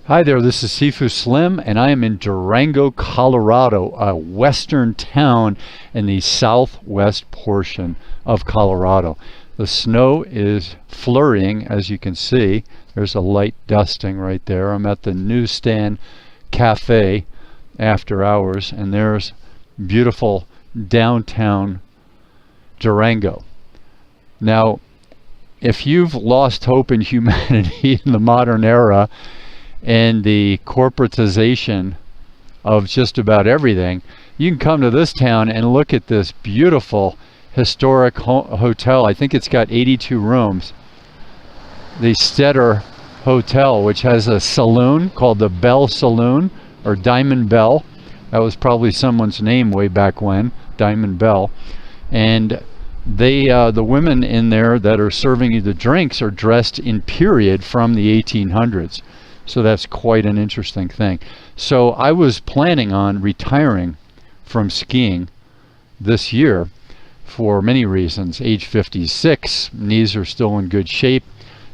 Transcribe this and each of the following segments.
Hi there, this is Sifu Slim, and I am in Durango, Colorado, a western town in the southwest portion of Colorado. The snow is flurrying, as you can see. There's a light dusting right there. I'm at the Newsstand Cafe after hours, and there's beautiful downtown Durango. Now, if you've lost hope in humanity in the modern era, and the corporatization of just about everything, you can come to this town and look at this beautiful historic hotel. I think it's got 82 rooms. The Strater Hotel, which has a saloon called the Bell Saloon, or Diamond Bell. That was probably someone's name way back when, Diamond Bell. And they, the women in there that are serving you the drinks are dressed in period from the 1800s. So that's quite an interesting thing. So I was planning on retiring from skiing this year for many reasons. Age 56, knees are still in good shape.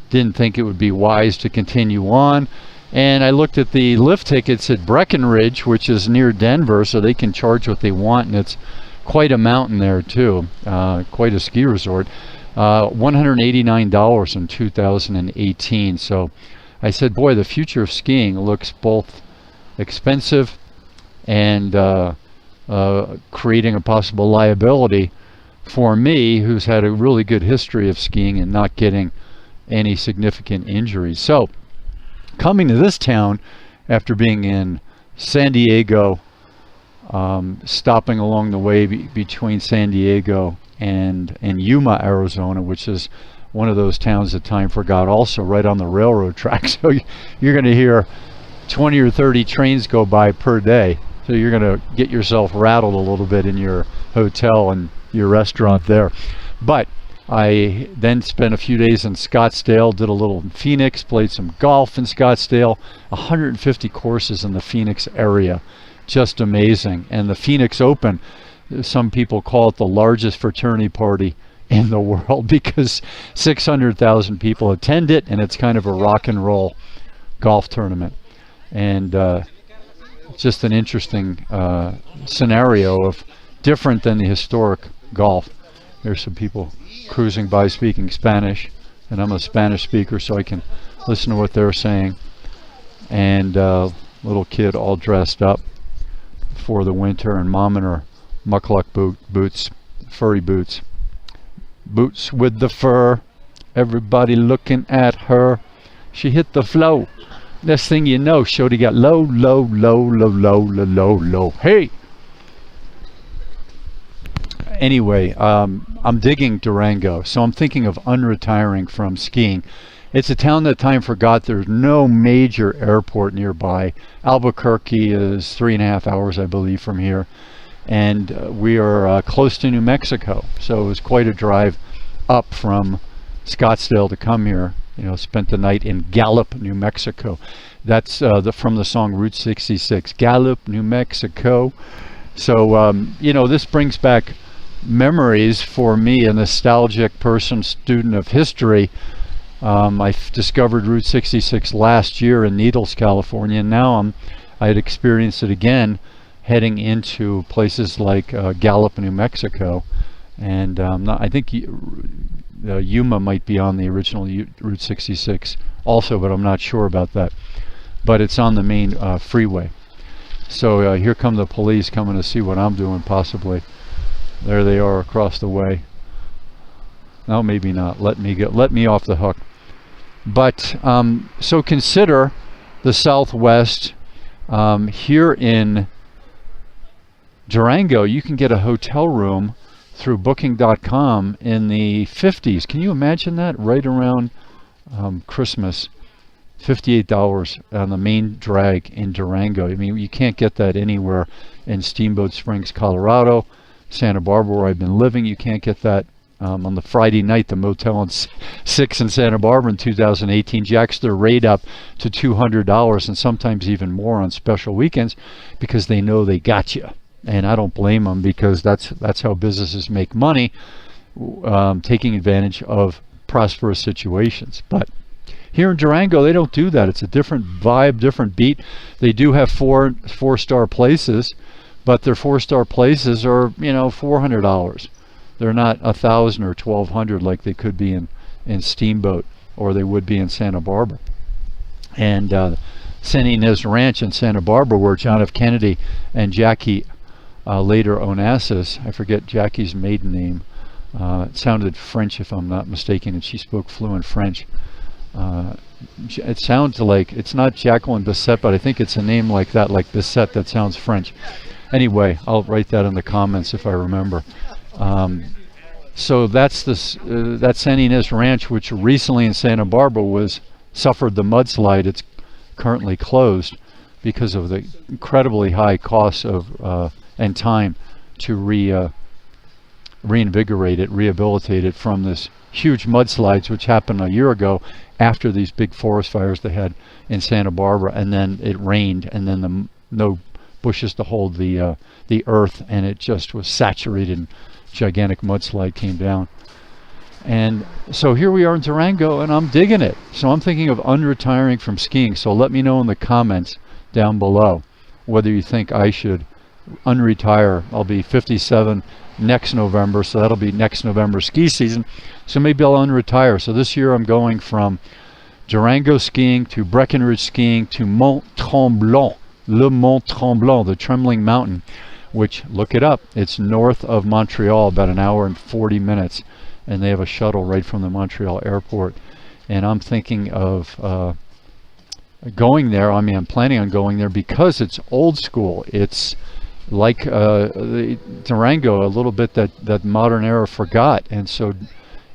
Didn't think it would be wise to continue on. And I looked at the lift tickets at Breckenridge, which is near Denver, so they can charge what they want, and it's quite a mountain there too, quite a ski resort. $189 in 2018. So I said, boy, the future of skiing looks both expensive and creating a possible liability for me, who's had a really good history of skiing and not getting any significant injuries. So coming to this town after being in San Diego, stopping along the way between San Diego and Yuma, Arizona, which is one of those towns that time forgot, also right on the railroad track. So you're going to hear 20 or 30 trains go by per day. So you're going to get yourself rattled a little bit in your hotel and your restaurant there. But I then spent a few days in Scottsdale, did a little in Phoenix, played some golf in Scottsdale. 150 courses in the Phoenix area. Just amazing. And the Phoenix Open, some people call it the largest fraternity party in the world because 600,000 people attend it, and it's kind of a rock and roll golf tournament. And just an interesting scenario of different than the historic golf. There's some people cruising by speaking Spanish, and I'm a Spanish speaker, so I can listen to what they're saying. And little kid all dressed up for the winter, and mom in her muckluck boots, furry boots. Boots with the fur, everybody looking at her. She hit the flow. Next thing you know, Shorty got low, low, low, low, low, low, low, low. Hey! Anyway, I'm digging Durango, so I'm thinking of unretiring from skiing. It's a town that time forgot. There's no major airport nearby. Albuquerque is 3.5 hours, I believe, from here. And we are close to New Mexico, so it was quite a drive up from Scottsdale to come here. You know, spent the night in Gallup, New Mexico. That's from the song Route 66, Gallup, New Mexico. So you know, this brings back memories for me, a nostalgic person, student of history. I discovered Route 66 last year in Needles, California, and now I had experienced it again heading into places like Gallup, New Mexico, and I think Yuma might be on the original Route 66 also, but I'm not sure about that. But it's on the main freeway. So here come the police coming to see what I'm doing, possibly. There they are across the way. No, maybe not. Let me off the hook. But so consider the Southwest. Here in Durango, you can get a hotel room through booking.com in the 50s. Can you imagine that? Right around Christmas, $58 on the main drag in Durango. I mean, you can't get that anywhere in Steamboat Springs, Colorado, Santa Barbara, where I've been living. You can't get that on the Friday night. The Motel 6 in Santa Barbara in 2018 jacks their rate up to $200 and sometimes even more on special weekends because they know they got you. And I don't blame them, because that's how businesses make money, taking advantage of prosperous situations. But Here in Durango, they don't do that. It's a different vibe, different beat. They do have four-star places, but their four-star places are, you know, $400. They're not $1,000 or $1,200 like they could be in Steamboat, or they would be in Santa Barbara. And San Ynez Ranch in Santa Barbara, where John F. Kennedy and Jackie later Onassis, I forget Jackie's maiden name, it sounded French if I'm not mistaken, and she spoke fluent French. It sounds like, it's not Jacqueline Bisset, but I think it's a name like that, like Bisset, that sounds French. Anyway, I'll write that in the comments if I remember. So that's that San Ynez Ranch, which recently in Santa Barbara suffered the mudslide. It's currently closed because of the incredibly high costs of and time to reinvigorate it, rehabilitate it from this huge mudslides which happened a year ago after these big forest fires they had in Santa Barbara, and then it rained, and then no bushes to hold the earth, and it just was saturated. Gigantic mudslide came down. And so here we are in Durango, and I'm digging it. So I'm thinking of unretiring from skiing. So let me know in the comments down below whether you think I should unretire. I'll be 57 next November, so that'll be next November ski season. So maybe I'll unretire. So this year I'm going from Durango skiing to Breckenridge skiing to Mont Tremblant, Le Mont Tremblant, the Trembling Mountain, which, look it up, it's north of Montreal, about an hour and 40 minutes, and they have a shuttle right from the Montreal airport. And I'm thinking of going there. I mean, I'm planning on going there because it's old school. It's like the Durango, a little bit that modern era forgot. And so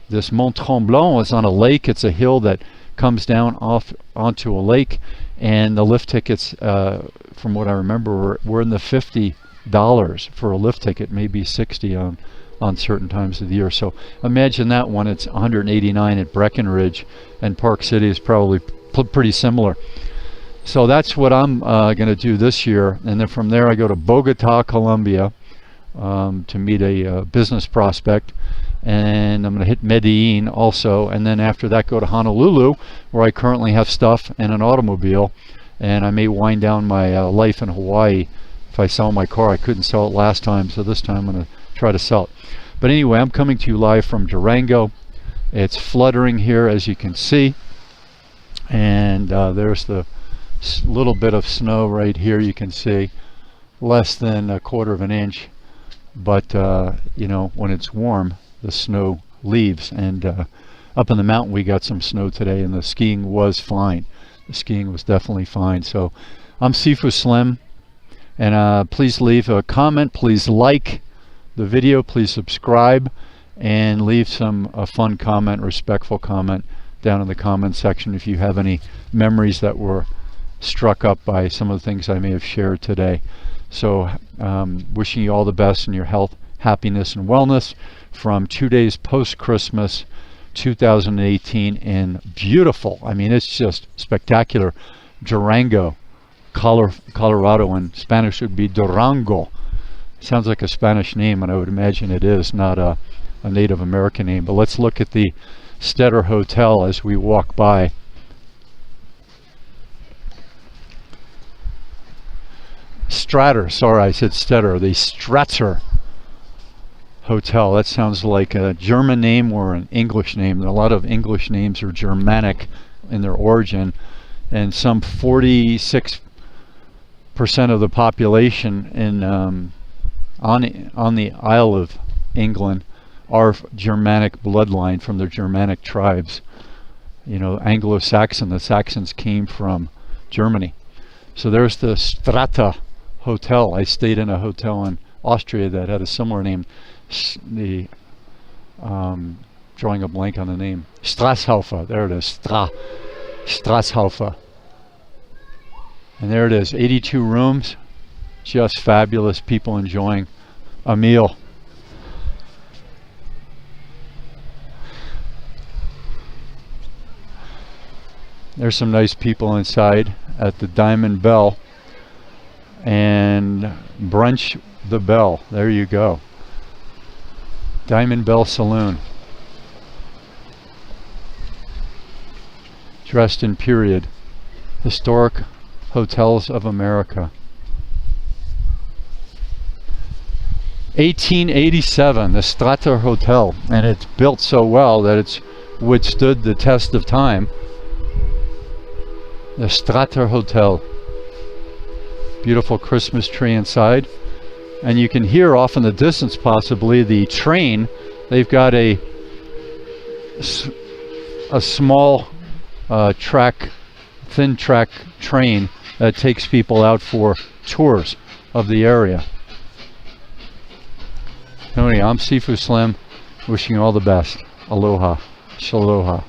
this Mont Tremblant is on a lake. It's a hill that comes down off onto a lake, and the lift tickets, from what I remember, were in the $50 for a lift ticket, maybe $60 on certain times of the year. So imagine that one. It's $189 at Breckenridge, and Park City is probably pretty similar. So that's what I'm going to do this year, and then from there I go to Bogota, Colombia, to meet a business prospect, and I'm going to hit Medellin also, and then after that go to Honolulu, where I currently have stuff and an automobile, and I may wind down my life in Hawaii. If I sell my car, I couldn't sell it last time, so this time I'm going to try to sell it. But anyway, I'm coming to you live from Durango. It's fluttering here, as you can see, and there's the little bit of snow right here. You can see less than a quarter of an inch, but you know, when it's warm, the snow leaves. And up in the mountain we got some snow today, and the skiing was fine. The skiing was definitely fine. So I'm Sifu Slim, and please leave a comment, please like the video, please subscribe, and leave some fun comment, respectful comment down in the comment section if you have any memories that were struck up by some of the things I may have shared today. So wishing you all the best in your health, happiness, and wellness from 2 days post-Christmas 2018 in beautiful, I mean, it's just spectacular, Durango, Colorado. In Spanish would be Durango. Sounds like a Spanish name, and I would imagine it is, not a Native American name. But let's look at the Strater Hotel as we walk by. Strater, sorry, I said Strater, the Strater Hotel. That sounds like a German name or an English name. A lot of English names are Germanic in their origin, and some 46% of the population in on the Isle of England are Germanic bloodline from the Germanic tribes. You know, Anglo-Saxon, the Saxons came from Germany. So there's the Strater Hotel. I stayed in a hotel in Austria that had a similar name. The drawing a blank on the name. Strasshaufer. There it is. Strasshaufer. And there it is. 82 rooms. Just fabulous. People enjoying a meal. There's some nice people inside at the Diamond Bell and Brunch the Bell. There you go. Diamond Bell Saloon. dressed in period. Historic Hotels of America. 1887, the Strater Hotel, and it's built so well that it's withstood the test of time. The Strater Hotel. Beautiful Christmas tree inside, and you can hear off in the distance possibly the train. They've got a small thin track train that takes people out for tours of the area. Anyway, I'm Sifu Slim, wishing you all the best. Aloha. Shaloha.